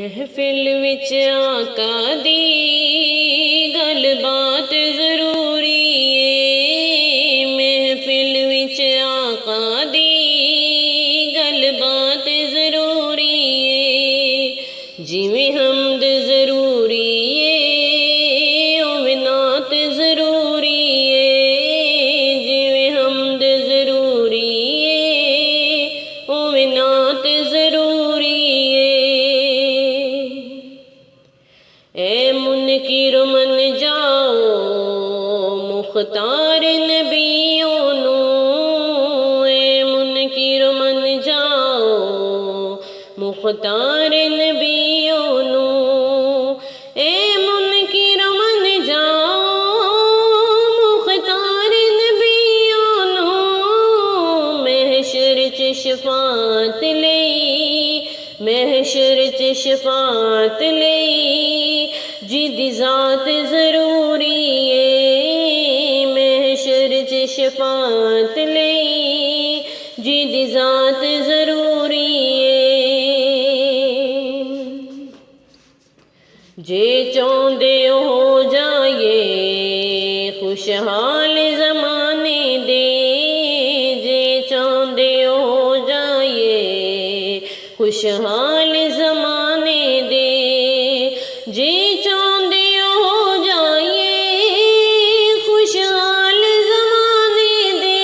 محفل وچ آقا دی گل بات ضروری ہے، محفل وچ آقا دی گل بات ضروری ہے، جویں حمد ضروری ہے اوویں نعت ضروری ہے، جویں حمد ضروری ہے اوویں نعت ضروری ہے۔ اے منکر من جاؤ مختار نبیوں نو، اے منکر من جاؤ مختار نبیوں نو، اے منکر من جاؤ مختار نبیوں نو، محشر چ شفاعت لئی، محشر چ شفاعت لئی جدی ذات ضروری ہے، محشر چ شفاعت لئی جدی ذات ضروری ہے۔ جے چاہندے ہو جائے خوشحال زمانے دے، جے چاہندے ہو جائے خوشحال زمانے دے، جے چاہندے ہو جائے خوشحال زمانے دے،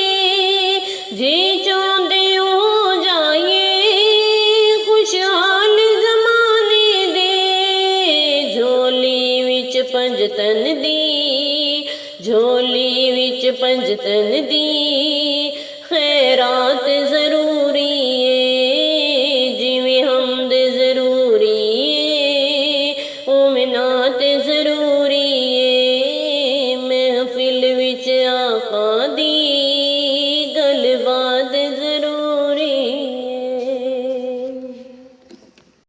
جے چاہندے ہو جائے خوشحال زمانے دے، جھولی وچ پنجتن دی، جھولی وچ پنجتن دی خیرات ضروری ہے، جویں حمد ضروری ہے اوویں نعت ضروری ہے، محفل وچ آقا دی